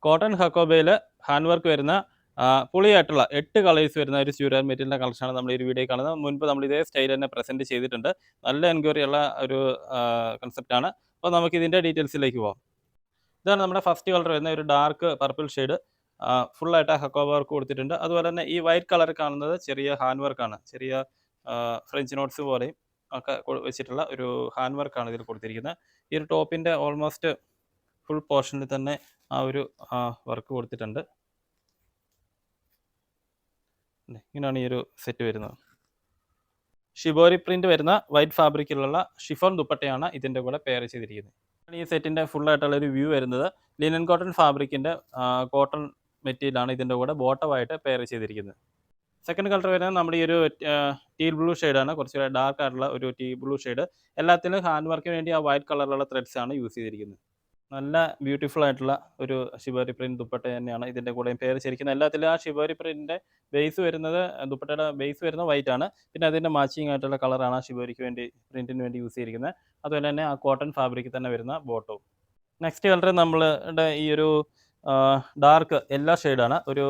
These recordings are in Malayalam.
കോട്ടൺ ഹക്കോബയിൽ ഹാൻഡ് വർക്ക് വരുന്ന പൊളിയായിട്ടുള്ള 8 കളേഴ്സ് വരുന്ന ഒരു സ്യൂരാൻ മെറ്റീരിയലിൻ്റെ കളക്ഷനാണ് നമ്മൾ ഈ ഒരു വീഡിയോ കാണുന്നത്. മുൻപ് നമ്മൾ ഇതേ സ്റ്റൈൽ തന്നെ പ്രസൻറ്റ് ചെയ്തിട്ടുണ്ട്. നല്ല എൻക്വയറി ഉള്ള ഒരു കൺസെപ്റ്റാണ്. അപ്പോൾ നമുക്ക് ഇതിൻ്റെ ഡീറ്റെയിൽസിലേക്ക് പോകാം. ഇതാണ് നമ്മുടെ ഫസ്റ്റ് കളർ വരുന്ന ഒരു ഡാർക്ക് പർപ്പിൾ ഷെയ്ഡ്. ഫുള്ളായിട്ട് ഹക്കോബ വർക്ക് കൊടുത്തിട്ടുണ്ട്. അതുപോലെ തന്നെ ഈ വൈറ്റ് കളർ കാണുന്നത് ചെറിയ ഹാൻഡ് വർക്കാണ്. ചെറിയ ഫ്രഞ്ച് നോട്ട്സ് പോലെയും ഒക്കെ വെച്ചിട്ടുള്ള ഒരു ഹാൻഡ് വർക്കാണ് ഇതിൽ കൊടുത്തിരിക്കുന്നത്. ഈ ഒരു ടോപ്പിൻ്റെ ഓൾമോസ്റ്റ് ഫുൾ പോർഷനിൽ തന്നെ ആ ഒരു വർക്ക് കൊടുത്തിട്ടുണ്ട്. ഇങ്ങനെയാണ് ഈ ഒരു സെറ്റ് വരുന്നത്. ഷിബോരി പ്രിന്റ് വരുന്ന വൈറ്റ് ഫാബ്രിക്കിലുള്ള ഷിഫോൺ ദുപ്പട്ടയാണ് ഇതിൻ്റെ കൂടെ പെയർ ചെയ്തിരിക്കുന്നത്. ഈ സെറ്റിൻ്റെ ഫുള്ളായിട്ടുള്ള ഒരു വ്യൂ വരുന്നത് ലിനൻ കോട്ടൺ ഫാബ്രിക്കിൻ്റെ കോട്ടൺ മെറ്റീരിയലാണ് ഇതിൻ്റെ കൂടെ ബോട്ടമായിട്ട് പെയർ ചെയ്തിരിക്കുന്നത്. സെക്കൻഡ് കളർ വരുന്നത് നമ്മുടെ ഈ ഒരു ടീൽ ബ്ലൂ ഷെയ്ഡാണ്. കുറച്ചുകൂടെ ഡാർക്ക് ആയിട്ടുള്ള ഒരു ടീ ബ്ലൂ ഷെയ്ഡ്. എല്ലാത്തിലും ഹാൻഡ് വർക്കിന് വേണ്ടി ആ വൈറ്റ് കളറിലുള്ള ത്രെഡ്സ് ആണ് യൂസ് ചെയ്തിരിക്കുന്നത്. നല്ല ബ്യൂട്ടിഫുൾ ആയിട്ടുള്ള ഒരു ഷിബോരി പ്രിന്റ് ദുപ്പട്ട തന്നെയാണ് ഇതിൻ്റെ കൂടെയും പെയർ ചെയ്തിരിക്കുന്നത്. എല്ലാത്തിലും ആ ഷിബോരി പ്രിന്റിൻ്റെ ബേസ് വരുന്നത്, ദുപ്പട്ടയുടെ ബേസ് വരുന്നത് വൈറ്റ് ആണ്. പിന്നെ അതിൻ്റെ മാച്ചിങ് ആയിട്ടുള്ള കളറാണ് ആ ഷിബോരിക്ക് വേണ്ടി പ്രിന്റിന് വേണ്ടി യൂസ് ചെയ്തിരിക്കുന്നത്. അതുപോലെ തന്നെ ആ കോട്ടൺ ഫാബ്രിക്കിൽ തന്നെ വരുന്ന ബോട്ടവും. നെക്സ്റ്റ് കളർ നമ്മളുടെ ഈ ഒരു ഡാർക്ക് യെല്ലോ ഷെയ്ഡാണ്. ഒരു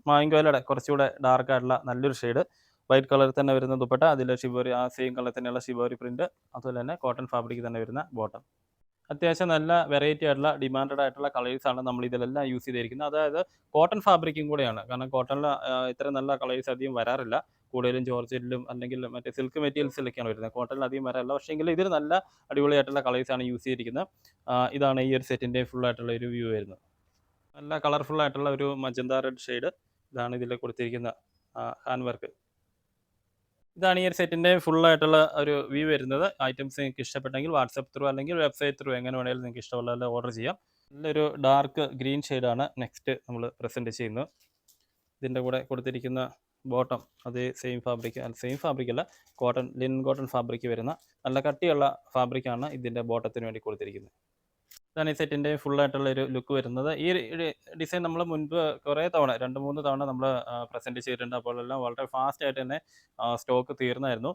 മാങ്കോയിലൂടെ കുറച്ചുകൂടെ ഡാർക്ക് ആയിട്ടുള്ള നല്ലൊരു ഷെയ്ഡ്. വൈറ്റ് കളറിൽ തന്നെ വരുന്ന ദുപ്പട്ട, അതിൽ ഷിബോരി ആ സെയിം കളറിൽ തന്നെയുള്ള ഷിബോരി പ്രിന്റ്, അതുപോലെ തന്നെ കോട്ടൺ ഫാബ്രിക്കിൽ തന്നെ വരുന്ന ബോട്ടം. അത്യാവശ്യം നല്ല വെറൈറ്റി ആയിട്ടുള്ള ഡിമാൻഡഡ് ആയിട്ടുള്ള കളേഴ്സാണ് നമ്മൾ ഇതിലെല്ലാം യൂസ് ചെയ്തിരിക്കുന്നത്. അതായത് കോട്ടൺ ഫാബ്രിക്കും കൂടെയാണ്. കാരണം കോട്ടണിൽ ഇത്ര നല്ല കളേഴ്സ് അധികം വരാറില്ല. കൂടുതലും ജോർജറ്റിലും അല്ലെങ്കിൽ മറ്റേ സിൽക്ക് മെറ്റീരിയൽസിലൊക്കെയാണ് വരുന്നത്. കോട്ടണിൽ അധികം വരാറില്ല. പക്ഷേ എങ്കിൽ ഇതിൽ നല്ല അടിപൊളിയായിട്ടുള്ള കളേഴ്സാണ് യൂസ് ചെയ്തിരിക്കുന്നത്. ഇതാണ് ഈ ഒരു സെറ്റിൻ്റെ ഫുള്ളായിട്ടുള്ള ഒരു വ്യൂ വരുന്നത്. നല്ല കളർഫുൾ ആയിട്ടുള്ള ഒരു മജന്ത റെഡ് ഷെയ്ഡ്. ഇതാണ് ഇതിൽ കൊടുത്തിരിക്കുന്ന ഹാൻഡ് വർക്ക്. ഇതാണ് ഈ ഒരു സെറ്റിൻ്റെ ഫുള്ളായിട്ടുള്ള ഒരു വ്യൂ വരുന്നത്. ഐറ്റംസ് നിങ്ങൾക്ക് ഇഷ്ടപ്പെട്ടെങ്കിൽ വാട്സപ്പ് ത്രൂ അല്ലെങ്കിൽ വെബ്സൈറ്റ് ത്രൂ എങ്ങനെ വേണമെങ്കിലും നിങ്ങൾക്ക് ഇഷ്ടമുള്ള ഓർഡർ ചെയ്യാം. നല്ലൊരു ഡാർക്ക് ഗ്രീൻ ഷെയ്ഡാണ് നെക്സ്റ്റ് നമ്മൾ പ്രസൻറ്റ് ചെയ്യുന്നത്. ഇതിൻ്റെ കൂടെ കൊടുത്തിരിക്കുന്ന ബോട്ടം അതേ സെയിം ഫാബ്രിക് അല്ല, കോട്ടൺ, ലിനൻ കോട്ടൺ ഫാബ്രിക് വരുന്ന നല്ല കട്ടിയുള്ള ഫാബ്രിക്കാണ് ഇതിൻ്റെ ബോട്ടത്തിന് വേണ്ടി കൊടുത്തിരിക്കുന്നത്. ഇതാണ് ഈ സെറ്റിൻ്റെ ഫുള്ളായിട്ടുള്ള ഒരു ലുക്ക് വരുന്നത്. ഈ ഡിസൈൻ നമ്മൾ മുൻപ് കുറേ തവണ 2-3 തവണ നമ്മൾ പ്രസൻറ്റ് ചെയ്തിട്ടുണ്ട്. അപ്പോൾ എല്ലാം വളരെ ഫാസ്റ്റായിട്ട് തന്നെ സ്റ്റോക്ക് തീർന്നായിരുന്നു.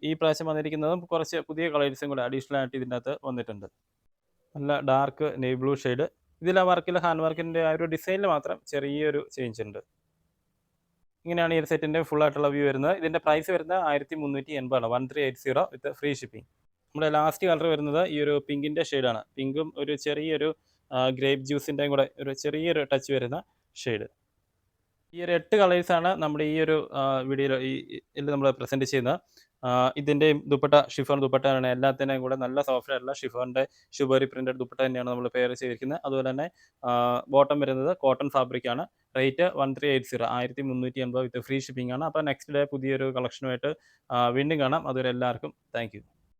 ഈ പ്രാവശ്യം വന്നിരിക്കുന്നതും കുറച്ച് പുതിയ കളേഴ്സും കൂടെ അഡീഷണൽ ആയിട്ട് ഇതിൻ്റെ അകത്ത് വന്നിട്ടുണ്ട്. നല്ല ഡാർക്ക് നേവി ബ്ലൂ ഷെയ്ഡ്. ഇതിൽ ആ വർക്കിൽ ഹാൻഡ് വർക്കിൻ്റെ ആ ഒരു ഡിസൈനിൽ മാത്രം ചെറിയൊരു ചേഞ്ച് ഉണ്ട്. ഇങ്ങനെയാണ് ഈ ഒരു സെറ്റിൻ്റെ ഫുള്ളായിട്ടുള്ള വ്യൂ വരുന്നത്. ഇതിൻ്റെ പ്രൈസ് വരുന്നത് 1380 1380 വിത്ത് ഫ്രീ ഷിപ്പിംഗ്. നമ്മുടെ ലാസ്റ്റ് കളർ വരുന്നത് ഈ ഒരു പിങ്കിൻ്റെ ഷെയ്ഡാണ്. പിങ്കും ഒരു ചെറിയൊരു ഗ്രേപ്പ് ജ്യൂസിൻ്റെയും കൂടെ ഒരു ചെറിയൊരു ടച്ച് വരുന്ന ഷെയ്ഡ്. ഈ ഒരു 8 കളേഴ്സാണ് നമ്മുടെ ഈ ഒരു വീഡിയോയിൽ ഇതിൽ നമ്മൾ പ്രസൻറ്റ് ചെയ്യുന്നത്. ഇതിൻ്റെയും ദുപ്പട്ട ഷിഫോൺ ദുപ്പട്ടയാണ്. എല്ലാത്തിൻ്റെയും കൂടെ നല്ല സോഫ്റ്റ് ആയിട്ടുള്ള ഷിഫോണിൻ്റെ ഷിബോരി പ്രിൻറ്റഡ് ദുപ്പട്ട തന്നെയാണ് നമ്മൾ പെയർ ചെയ്തിരിക്കുന്നത്. അതുപോലെ തന്നെ ബോട്ടം വരുന്നത് കോട്ടൺ ഫാബ്രിക്കാണ്. റേറ്റ് 1380 1380 വിത്ത് ഫ്രീ ഷിപ്പിംഗ് ആണ്. അപ്പോൾ നെക്സ്റ്റ് ഡേ പുതിയൊരു കളക്ഷനുമായിട്ട് വീണ്ടും കാണാം. അതുവരെ എല്ലാവർക്കും താങ്ക് യു.